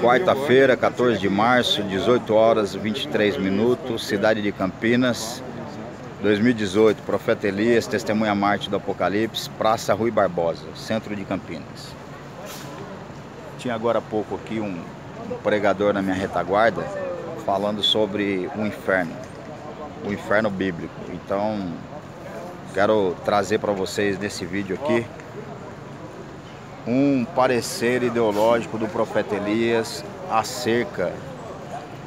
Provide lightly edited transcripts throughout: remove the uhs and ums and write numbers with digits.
Quarta-feira, 14 de março, 18 horas 23 minutos, cidade de Campinas, 2018, Profeta Elias, testemunha Marte do Apocalipse, Praça Rui Barbosa, centro de Campinas. Tinha agora há pouco aqui um pregador na minha retaguarda falando sobre o inferno bíblico. Então, quero trazer para vocês nesse vídeo aqui um parecer ideológico do profeta Elias acerca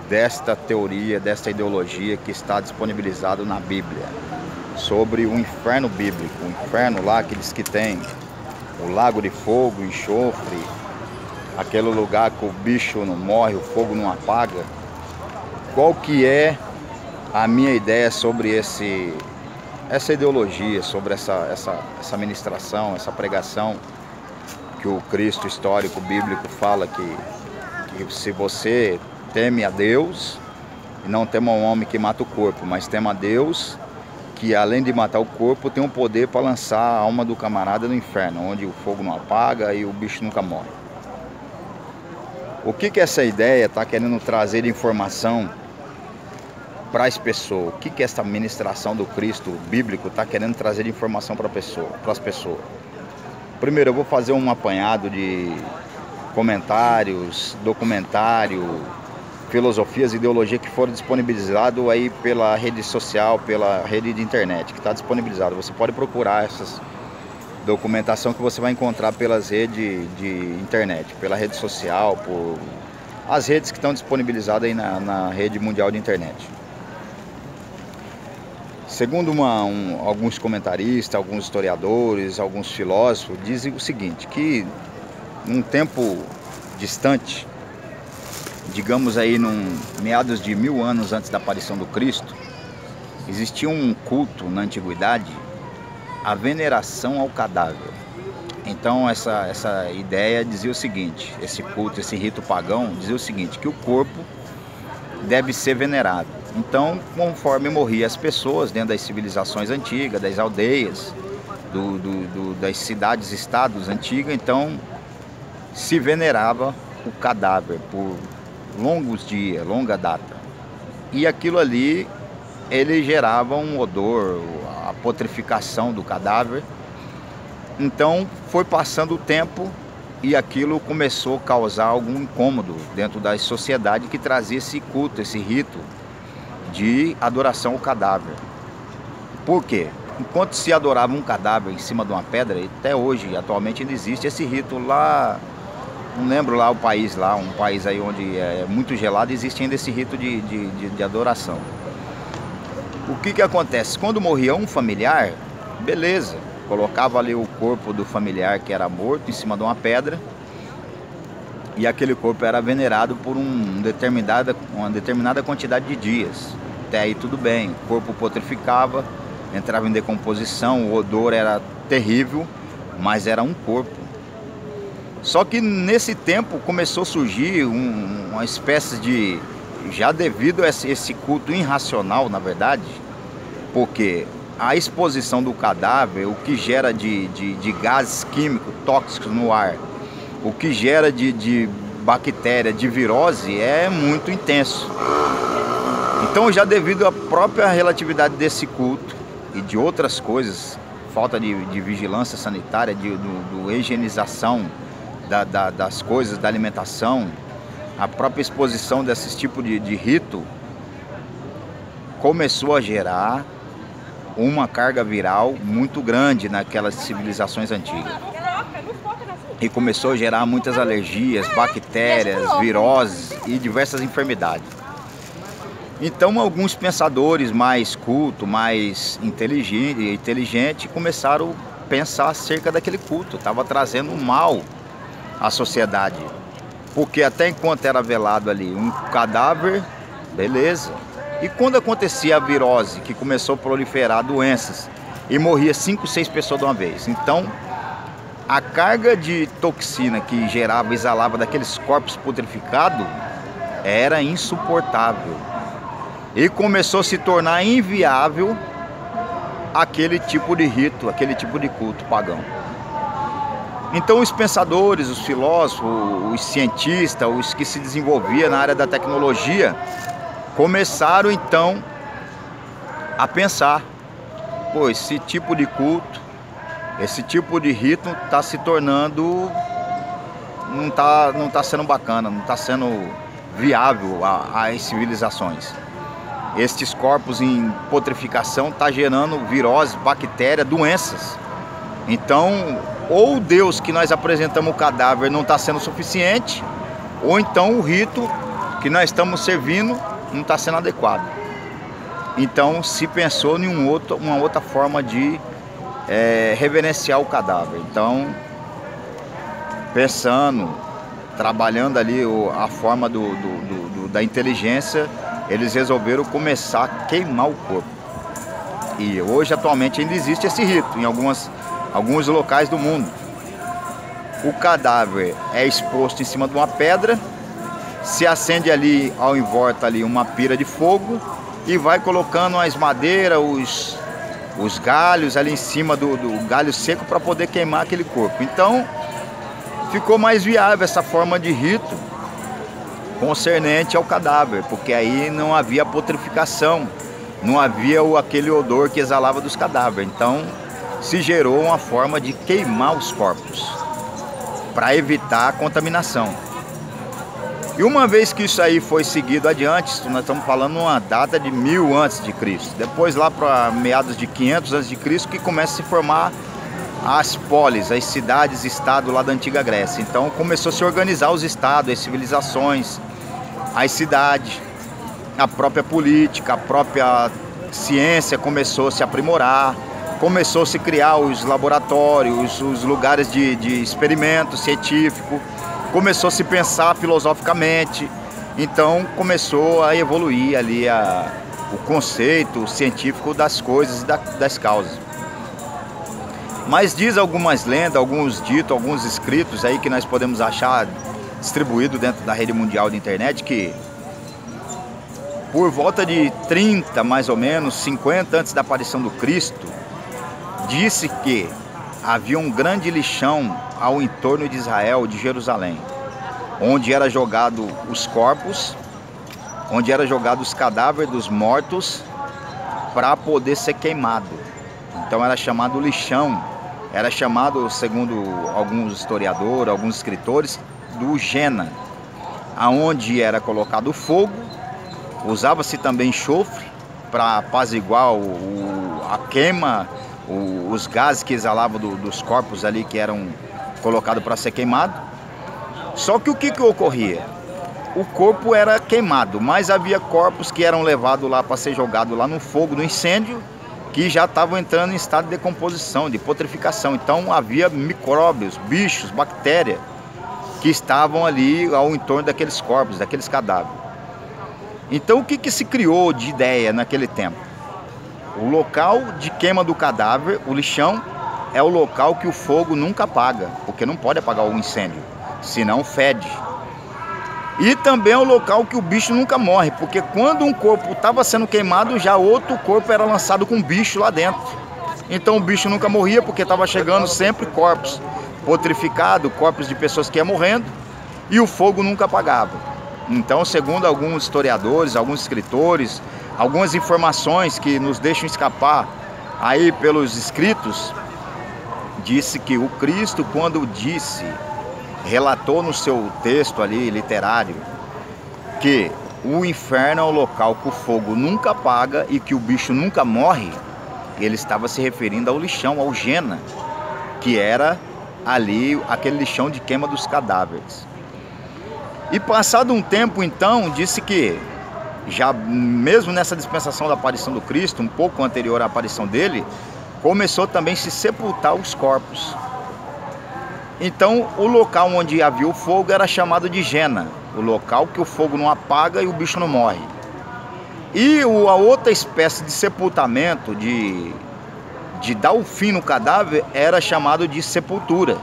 desta teoria, desta ideologia que está disponibilizado na Bíblia, sobre o inferno bíblico, o inferno lá que diz que tem o lago de fogo, enxofre, aquele lugar que o bicho não morre, o fogo não apaga. Qual que é a minha ideia sobre essa ideologia, sobre essa ministração, essa pregação que o Cristo histórico bíblico fala que se você teme a Deus, e não tema um homem que mata o corpo, mas tema a Deus, que além de matar o corpo, tem o poder para lançar a alma do camarada no inferno, onde o fogo não apaga e o bicho nunca morre. O que essa ideia está querendo trazer de informação para as pessoas? O que essa ministração do Cristo bíblico está querendo trazer de informação para as pessoas? Primeiro, eu vou fazer um apanhado de comentários, documentário, filosofias e ideologia que foram disponibilizados aí pela rede social, pela rede de internet, que está disponibilizado. Você pode procurar essas documentação que você vai encontrar pelas redes de internet, pela rede social, por as redes que estão disponibilizadas aí na rede mundial de internet. Segundo alguns comentaristas, alguns historiadores, alguns filósofos, dizem o seguinte, que num tempo distante, digamos aí meados de 1000 anos antes da aparição do Cristo, existia um culto na antiguidade, a veneração ao cadáver. Então essa ideia dizia o seguinte, esse culto, esse rito pagão, dizia o seguinte, que o corpo deve ser venerado. Então, conforme morriam as pessoas dentro das civilizações antigas, das aldeias, das cidades-estados antigas, então se venerava o cadáver por longos dias, longa data. E aquilo ali, ele gerava um odor, a putrificação do cadáver. Então foi passando o tempo e aquilo começou a causar algum incômodo dentro da sociedade que trazia esse culto, esse rito de adoração ao cadáver. Por quê? Enquanto se adorava um cadáver em cima de uma pedra, até hoje, atualmente ainda existe esse rito lá, não lembro lá o país lá, um país aí onde é muito gelado, existe ainda esse rito de adoração. O que acontece? Quando morria um familiar, beleza, colocava ali o corpo do familiar que era morto em cima de uma pedra e aquele corpo era venerado por uma determinada quantidade de dias. Até aí tudo bem, o corpo putrificava, entrava em decomposição, o odor era terrível, mas era um corpo. Só que nesse tempo começou a surgir uma espécie de, já devido a esse culto irracional, na verdade, porque a exposição do cadáver, o que gera de gases químicos tóxicos no ar, o que gera de bactéria, de virose, é muito intenso. Então, já devido à própria relatividade desse culto e de outras coisas, falta de vigilância sanitária, de higienização das coisas, da alimentação, a própria exposição desses tipos de rito, começou a gerar uma carga viral muito grande naquelas civilizações antigas. E começou a gerar muitas alergias, bactérias, viroses e diversas enfermidades. Então alguns pensadores mais cultos, mais inteligentes, começaram a pensar acerca daquele culto. Estava trazendo mal à sociedade. Porque até enquanto era velado ali um cadáver, beleza. E quando acontecia a virose, que começou a proliferar doenças, e morria 5, 6 pessoas de uma vez. Então, a carga de toxina que gerava, exalava daqueles corpos putrificados, era insuportável. E começou a se tornar inviável aquele tipo de rito, aquele tipo de culto pagão. Então os pensadores, os filósofos, os cientistas, os que se desenvolviam na área da tecnologia, começaram então a pensar, pô, esse tipo de culto, esse tipo de rito está se tornando, não tá sendo bacana, não está sendo viável às civilizações. Estes corpos em putrificação está gerando viroses, bactérias, doenças. Então, ou o Deus que nós apresentamos o cadáver não está sendo suficiente, ou então o rito que nós estamos servindo não está sendo adequado. Então se pensou em uma outra forma de reverenciar o cadáver. Então, pensando, trabalhando ali a forma da inteligência, eles resolveram começar a queimar o corpo. E hoje, atualmente, ainda existe esse rito em alguns locais do mundo. O cadáver é exposto em cima de uma pedra, se acende ali ao em volta ali uma pira de fogo e vai colocando as madeiras, os galhos ali em cima do galho seco para poder queimar aquele corpo. Então ficou mais viável essa forma de rito concernente ao cadáver, porque aí não havia putrificação, não havia aquele odor que exalava dos cadáveres. Então se gerou uma forma de queimar os corpos para evitar a contaminação. E uma vez que isso aí foi seguido adiante, nós estamos falando uma data de 1000 a.C. Depois lá para meados de 500 a.C. que começa a se formar as polis, as cidades-estado lá da antiga Grécia. Então começou a se organizar os estados, as civilizações, as cidades, a própria política, a própria ciência começou a se aprimorar, começou a se criar os laboratórios, os lugares de experimento científico, começou a se pensar filosoficamente. Então começou a evoluir ali o conceito científico das coisas e das causas. Mas diz algumas lendas, alguns ditos, alguns escritos aí que nós podemos achar distribuído dentro da rede mundial de internet, que por volta de 30, mais ou menos, 50 antes da aparição do Cristo, disse que havia um grande lixão ao entorno de Israel, de Jerusalém, onde era jogado os corpos, onde era jogado os cadáveres dos mortos para poder ser queimado. Então era chamado lixão, era chamado, segundo alguns historiadores, alguns escritores, do Gena, aonde era colocado fogo, usava-se também enxofre para apaziguar a queima, os gases que exalavam dos corpos ali que eram colocados para ser queimado. Só que o que ocorria? O corpo era queimado, mas havia corpos que eram levados lá para ser jogados lá no fogo, no incêndio, que já estavam entrando em estado de decomposição, de putrificação. Então havia micróbios, bichos, bactérias que estavam ali ao entorno daqueles corpos, daqueles cadáveres. Então o que se criou de ideia naquele tempo? O local de queima do cadáver, o lixão, é o local que o fogo nunca apaga, porque não pode apagar o incêndio, senão fede. E também é o local que o bicho nunca morre, porque quando um corpo estava sendo queimado, já outro corpo era lançado com bicho lá dentro. Então o bicho nunca morria, porque estava chegando sempre corpos putrificados, corpos de pessoas que iam morrendo, e o fogo nunca apagava. Então, segundo alguns historiadores, alguns escritores, algumas informações que nos deixam escapar aí pelos escritos, disse que o Cristo, quando relatou no seu texto ali, literário, que o inferno é o local que o fogo nunca apaga e que o bicho nunca morre, ele estava se referindo ao lixão, ao Gena, que era ali aquele lixão de queima dos cadáveres. E passado um tempo, então, disse que já mesmo nessa dispensação da aparição do Cristo, um pouco anterior à aparição dele, começou também a se sepultar os corpos. Então o local onde havia o fogo era chamado de Gena, o local que o fogo não apaga e o bicho não morre. E a outra espécie de sepultamento, de dar o fim no cadáver, era chamado de sepultura,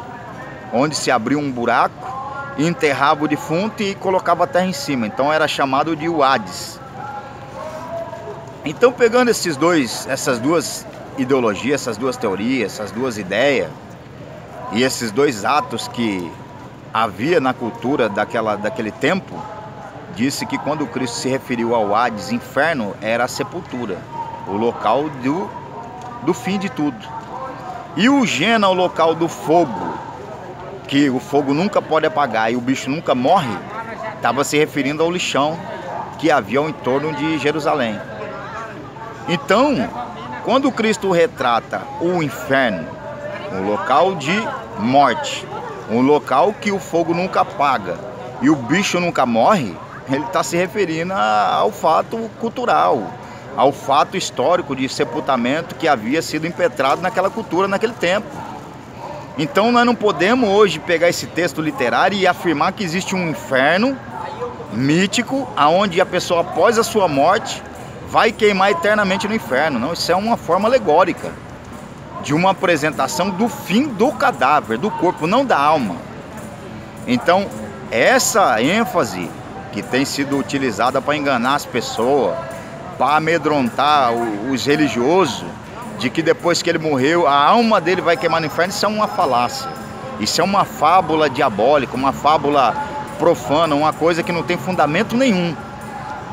onde se abria um buraco, enterrava o defunto e colocava a terra em cima. Então era chamado de Hades. Então, pegando essas duas ideologias, essas duas teorias, essas duas ideias, E esses dois atos que havia na cultura daquele tempo, disse que quando Cristo se referiu ao Hades, inferno, era a sepultura, o local do fim de tudo. E o Gênesis, o local do fogo, que o fogo nunca pode apagar e o bicho nunca morre, estava se referindo ao lixão que havia ao entorno de Jerusalém. Então, quando Cristo retrata o inferno, um local de morte, um local que o fogo nunca apaga e o bicho nunca morre, ele está se referindo ao fato cultural, ao fato histórico de sepultamento que havia sido impetrado naquela cultura, naquele tempo. Então nós não podemos hoje pegar esse texto literário e afirmar que existe um inferno mítico, aonde a pessoa após a sua morte vai queimar eternamente no inferno. Não, isso é uma forma alegórica de uma apresentação do fim do cadáver, do corpo, não da alma. Então essa ênfase que tem sido utilizada para enganar as pessoas, para amedrontar os religiosos, de que depois que ele morreu, a alma dele vai queimar no inferno, isso é uma falácia. Isso é uma fábula diabólica, uma fábula profana, uma coisa que não tem fundamento nenhum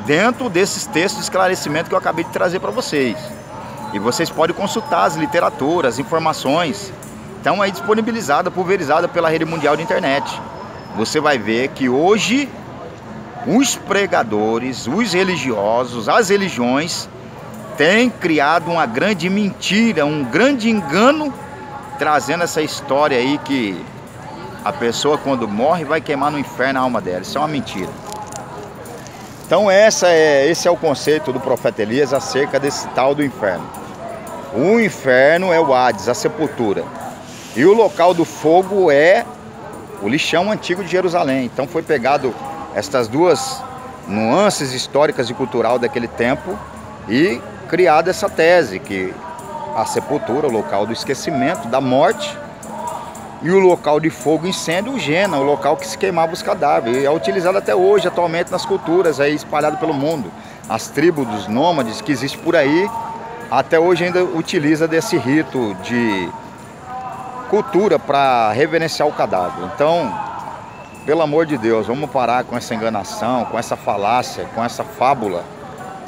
dentro desses textos de esclarecimento que eu acabei de trazer para vocês. E vocês podem consultar as literaturas, as informações, estão aí disponibilizadas, pulverizadas pela rede mundial de internet. Você vai ver que hoje os pregadores, os religiosos, as religiões têm criado uma grande mentira, um grande engano, trazendo essa história aí que a pessoa quando morre vai queimar no inferno a alma dela. Isso é uma mentira. Então esse é o conceito do profeta Elias acerca desse tal do inferno. O inferno é o Hades, a sepultura. E o local do fogo é o lixão antigo de Jerusalém. Então foi pegado estas duas nuances históricas e cultural daquele tempo e criado essa tese que a sepultura, o local do esquecimento, da morte, e o local de fogo e incêndio, o Gênesis, o local que se queimava os cadáveres. E é utilizado até hoje, atualmente, nas culturas aí espalhado pelo mundo. As tribos dos nômades que existem por aí, até hoje ainda utiliza desse rito de cultura para reverenciar o cadáver. Então, pelo amor de Deus, vamos parar com essa enganação, com essa falácia, com essa fábula,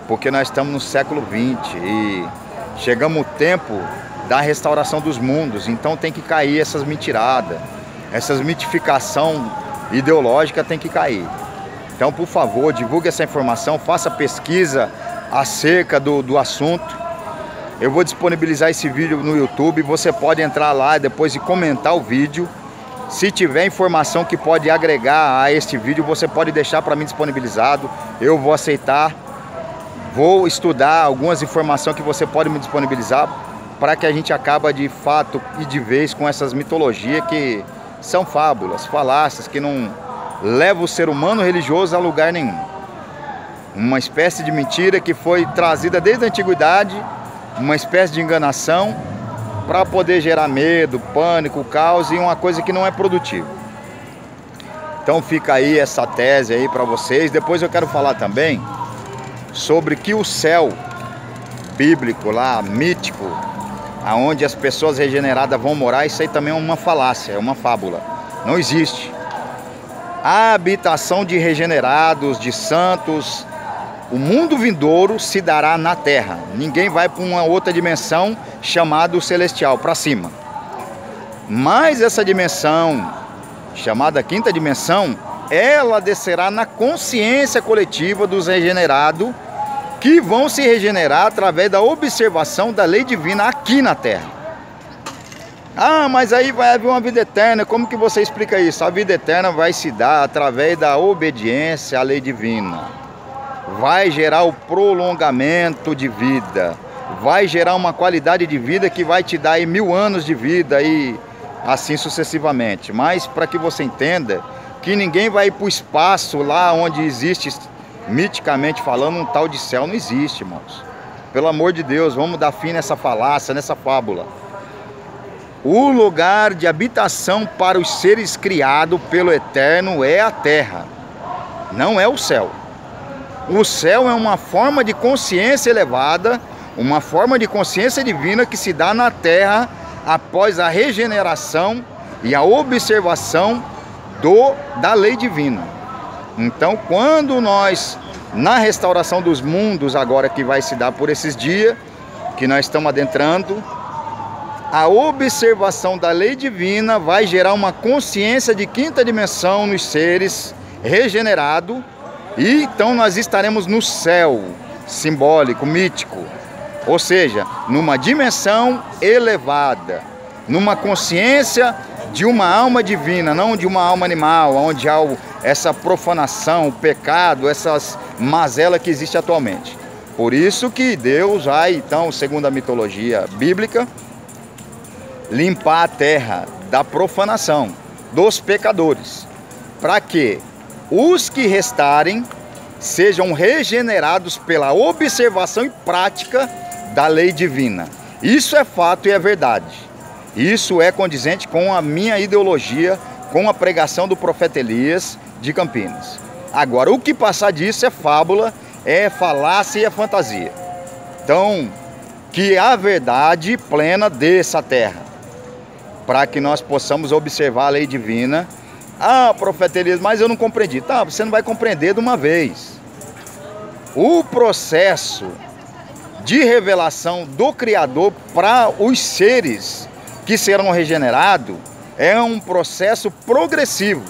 porque nós estamos no século XX e chegamos o tempo da restauração dos mundos, então tem que cair essas mentiradas, essas mitificação ideológica tem que cair. Então, por favor, divulgue essa informação, faça pesquisa acerca do assunto. Eu vou disponibilizar esse vídeo no YouTube, você pode entrar lá depois e comentar o vídeo. Se tiver informação que pode agregar a este vídeo, você pode deixar para mim disponibilizado. Eu vou aceitar, vou estudar algumas informações que você pode me disponibilizar para que a gente acabe de fato e de vez com essas mitologias que são fábulas, falácias, que não levam o ser humano religioso a lugar nenhum. Uma espécie de mentira que foi trazida desde a antiguidade, uma espécie de enganação, para poder gerar medo, pânico, caos e uma coisa que não é produtiva. Então fica aí essa tese aí para vocês. Depois eu quero falar também sobre que o céu bíblico lá, mítico, aonde as pessoas regeneradas vão morar, isso aí também é uma falácia, é uma fábula. Não existe. A habitação de regenerados, de santos, o mundo vindouro se dará na terra. Ninguém vai para uma outra dimensão chamada celestial, para cima. Mas essa dimensão, chamada quinta dimensão, ela descerá na consciência coletiva dos regenerados, que vão se regenerar através da observação da lei divina aqui na terra. Ah, mas aí vai haver uma vida eterna. Como que você explica isso? A vida eterna vai se dar através da obediência à lei divina. Vai gerar o prolongamento de vida, vai gerar uma qualidade de vida que vai te dar aí 1000 anos de vida e assim sucessivamente. Mas para que você entenda que ninguém vai ir para o espaço lá onde existe, miticamente falando, um tal de céu, não existe, irmãos. Pelo amor de Deus, vamos dar fim nessa falácia, nessa fábula. O lugar de habitação para os seres criados pelo Eterno é a terra, não é o céu. O céu é uma forma de consciência elevada, uma forma de consciência divina que se dá na terra após a regeneração e a observação da lei divina. Então, quando nós, na restauração dos mundos, agora que vai se dar por esses dias, que nós estamos adentrando, a observação da lei divina vai gerar uma consciência de quinta dimensão nos seres regenerados, e então nós estaremos no céu simbólico, mítico, ou seja, numa dimensão elevada, numa consciência de uma alma divina, não de uma alma animal, onde há essa profanação, o pecado, essas mazelas que existem atualmente. Por isso que Deus vai, então, segundo a mitologia bíblica, limpar a terra da profanação, dos pecadores, para que os que restarem sejam regenerados pela observação e prática da lei divina. Isso é fato e é verdade. Isso é condizente com a minha ideologia, com a pregação do profeta Elias de Campinas. Agora, o que passar disso é fábula, é falácia e é fantasia. Então, que a verdade plena desça à terra, para que nós possamos observar a lei divina. Ah, profeta Elias, mas eu não compreendi. Tá, você não vai compreender de uma vez. O processo de revelação do Criador para os seres que serão regenerados é um processo progressivo.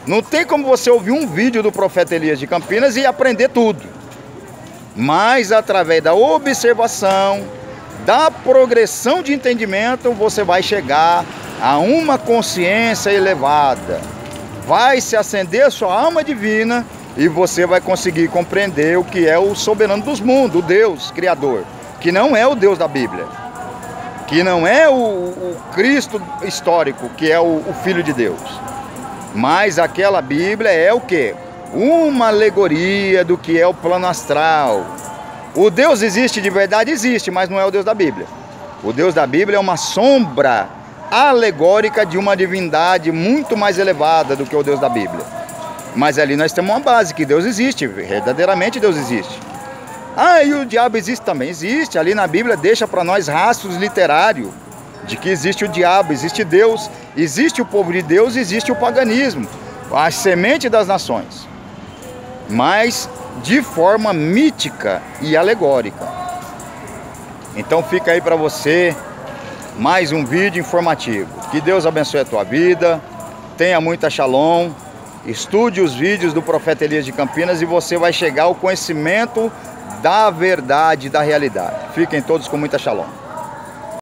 Não tem como você ouvir um vídeo do profeta Elias de Campinas e aprender tudo. Mas através da observação, da progressão de entendimento, você vai chegar a uma consciência elevada. Vai se acender a sua alma divina e você vai conseguir compreender o que é o soberano dos mundos, o Deus Criador, que não é o Deus da Bíblia, que não é o Cristo histórico, que é o Filho de Deus. Mas aquela Bíblia é o quê? Uma alegoria do que é o plano astral. O Deus existe de verdade? Existe, mas não é o Deus da Bíblia. O Deus da Bíblia é uma sombra alegórica de uma divindade muito mais elevada do que o Deus da Bíblia. Mas ali nós temos uma base, que Deus existe, verdadeiramente Deus existe. Ah, e o diabo existe? Também existe. Ali na Bíblia deixa para nós rastros literários de que existe o diabo, existe Deus, existe o povo de Deus, existe o paganismo, a semente das nações, mas de forma mítica e alegórica. Então fica aí para você mais um vídeo informativo. Que Deus abençoe a tua vida, tenha muita shalom, estude os vídeos do profeta Elias de Campinas e você vai chegar ao conhecimento da verdade, da realidade. Fiquem todos com muita shalom.